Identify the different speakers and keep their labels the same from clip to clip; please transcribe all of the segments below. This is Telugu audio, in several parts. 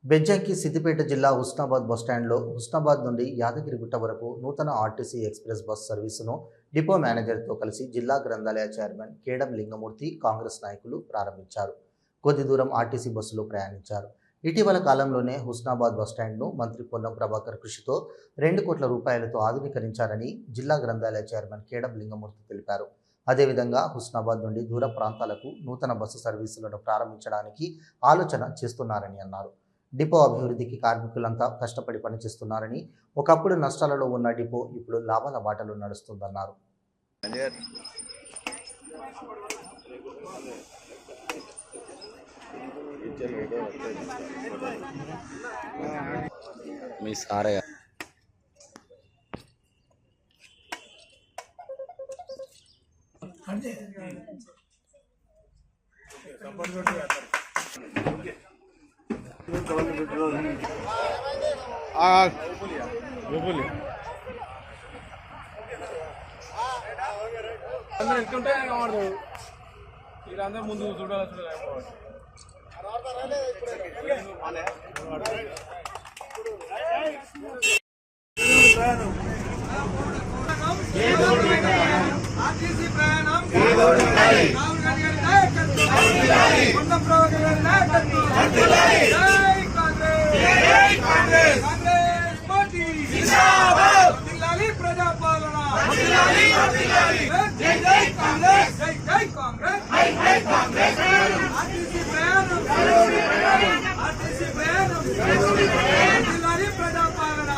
Speaker 1: బెజ్జంకి సిద్దిపేట జిల్లా హుస్నాబాద్ బస్టాండ్లో హుస్నాబాద్ నుండి యాదగిరిగుట్ట వరకు నూతన ఆర్టీసీ ఎక్స్ప్రెస్ బస్ సర్వీసును డిపో మేనేజర్తో కలిసి జిల్లా గ్రంథాలయ చైర్మన్ కేడం లింగమూర్తి కాంగ్రెస్ నాయకులు ప్రారంభించారు. కొద్ది దూరం ఆర్టీసీ బస్సులో ప్రయాణించారు. ఇటీవల కాలంలోనే హుస్నాబాద్ బస్టాండ్ను మంత్రి పొన్నం ప్రభాకర్ కృషితో 2 కోట్ల రూపాయలతో ఆధునీకరించారని జిల్లా గ్రంథాలయ చైర్మన్ కేడం లింగమూర్తి తెలిపారు. అదేవిధంగా హుస్నాబాద్ నుండి దూర ప్రాంతాలకు నూతన బస్సు సర్వీసులను ప్రారంభించడానికి ఆలోచన చేస్తున్నారని అన్నారు. డిపో అభివృద్ధికి కార్మికులంతా కష్టపడి పనిచేస్తున్నారని, ఒకప్పుడు నష్టాలలో ఉన్న డిపో ఇప్పుడు లాభాల బాటలో నడుస్తుందన్నారు.
Speaker 2: మీ సారే
Speaker 3: వీళ్ళందరూ ముందు చూడాలి. ఆర్టీసీ ప్రయాణం ప్రజాపాలన ఆర్టీసీ ప్రయాణం ప్రజాపాలన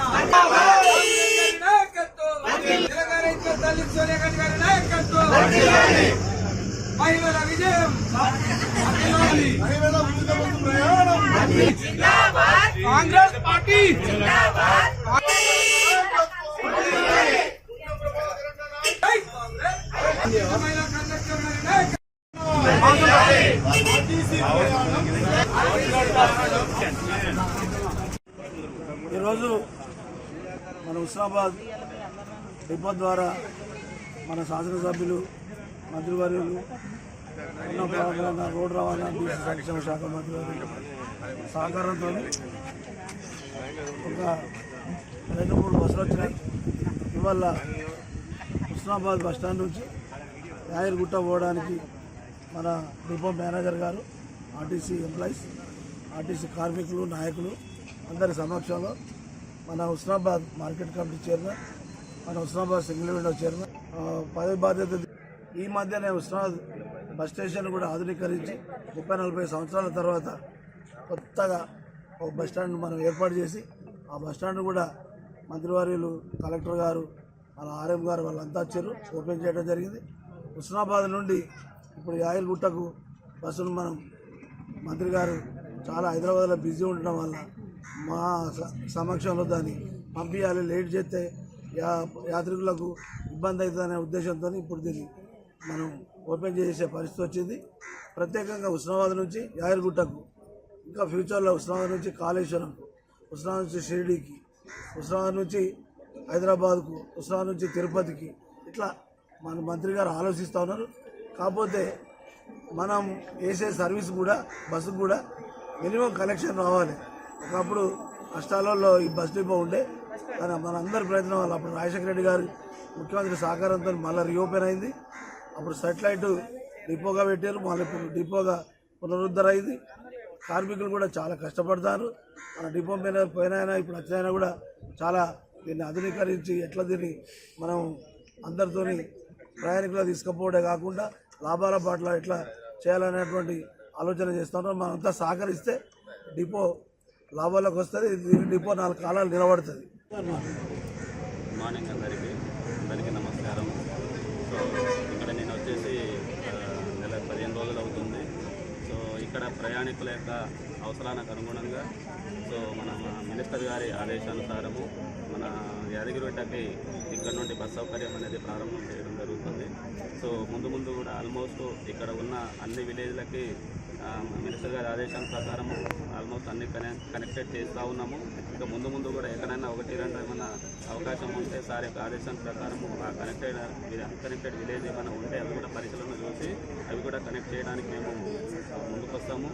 Speaker 3: తల్లి సోనియా గాంధీ గారి నాయకత్వం, మహిళల విజయం, కాంగ్రెస్ పార్టీ
Speaker 4: ఈరోజు మన హుస్నాబాద్ డిపో ద్వారా మన శాసనసభ్యులు మంత్రివర్యులు రోడ్డు రవాణా బీసీ సంక్షేమ శాఖ మంత్రివర్యులు సహకారంతో ఒక 2-3 బస్సులు వచ్చినాయి. ఇవాళ హుస్నాబాద్ బస్టాండ్ నుంచి యాదగిరిగుట్ట పోవడానికి మన డిపో మేనేజర్ గారు, ఆర్టీసీ ఎంప్లాయీస్, ఆర్టీసీ కార్మికులు, నాయకులు అందరి సమక్షంలో మన హుస్నాబాద్ మార్కెట్ కమిటీ చైర్మన్, మన హుస్నాబాద్ సింగిల్ విండో చైర్మన్ పదవి బాధ్యత. ఈ మధ్యనే హుస్నాబాద్ బస్ స్టేషన్ కూడా ఆధునీకరించి 30-40 సంవత్సరాల తర్వాత కొత్తగా ఒక బస్టాండ్ మనం ఏర్పాటు చేసి ఆ బస్టాండ్ కూడా మంత్రివర్యులు, కలెక్టర్ గారు, మన ఆర్ఎం గారు వాళ్ళంతా వచ్చారు, ఓపెన్ చేయడం జరిగింది. హుస్నాబాద్ నుండి ఇప్పుడు యాదగిరిగుట్టకు బస్సును మనం మంత్రి గారు చాలా హైదరాబాద్లో బిజీ ఉండడం వల్ల మా సమక్షంలో దాన్ని పంపించాలి, లేట్ చేస్తే యాత్రికులకు ఇబ్బంది అవుతుందనే ఉద్దేశంతో ఇప్పుడు దీన్ని మనం ఓపెన్ చేసే పరిస్థితి వచ్చింది. ప్రత్యేకంగా హుస్నాబాద్ నుంచి యాదగిరిగుట్టకు, ఇంకా ఫ్యూచర్లో హుస్నాబాద్ నుంచి కాళేశ్వరంకు, హుస్నాబాద్ నుంచి షిరిడీకి, హుస్నాబాద్ నుంచి హైదరాబాద్కు, హుస్నాబాద్ నుంచి తిరుపతికి, ఇట్లా మన మంత్రి గారు ఆలోచిస్తూ ఉన్నారు. కాకపోతే మనం వేసే సర్వీస్ కూడా బస్సుకు కూడా మినిమం కలెక్షన్ రావాలి. ఒకప్పుడు కష్టాలలో ఈ బస్ డిపో ఉండే, కానీ మన అందరి ప్రయత్నం వల్ల అప్పుడు రాజశేఖర రెడ్డి గారు ముఖ్యమంత్రి సహకారంతో మళ్ళీ రీఓపెన్ అయింది. అప్పుడు సెటిలైట్ డిపోగా పెట్టారు, మళ్ళీ ఇప్పుడు డిపోగా పునరుద్ధరణ అయింది. కార్మికులు కూడా చాలా కష్టపడతారు. మన డిపో మీద పోయినైనా ఇప్పుడు వచ్చినైనా కూడా చాలా దీన్ని ఆధునీకరించి ఎట్లా దీన్ని మనం అందరితోని ప్రయాణికులు తీసుకుపోవడే కాకుండా లాభాల పట్ల ఎట్లా చేయాలనేటువంటి ఆలోచన చేస్తున్నాం. మనంతా సహకరిస్తే డిపో లాభాలకు వస్తుంది, డిపో 4 కాలాలు నిలబడుతుంది.
Speaker 2: మార్నింగ్ అందరికీ నమస్కారం. సో ఇక్కడ నేను వచ్చేసి నెల 15 రోజులు అవుతుంది. సో ఇక్కడ ప్రయాణికుల యొక్క అవసరానికి అనుగుణంగా సో మన మినిస్టర్ గారి ఆదేశానుసారము మన యాదగిరిగుట్టకి ఇక్కడ నుండి బస్ సౌకర్యం అనేది ప్రారంభం చేయడం జరుగుతుంది. సో ముందు కూడా ఆల్మోస్ట్ ఇక్కడ ఉన్న అన్ని విలేజ్లకి మినిస్టర్ గారి ఆదేశాల ప్రకారము ఆల్మోస్ట్ అన్ని కనెక్టెడ్ చేస్తూ ఉన్నాము. ఇంకా ముందు కూడా ఎక్కడైనా 1-2 ఏమైనా అవకాశం ఉంటే సార్ యొక్క ఆదేశాల ప్రకారము ఆ అన్కనెక్టెడ్ విలేజ్ ఏమైనా ఉంటే అవి కూడా పరిశీలన చూసి అవి కూడా కనెక్ట్ చేయడానికి మేము ముందుకు వస్తాము.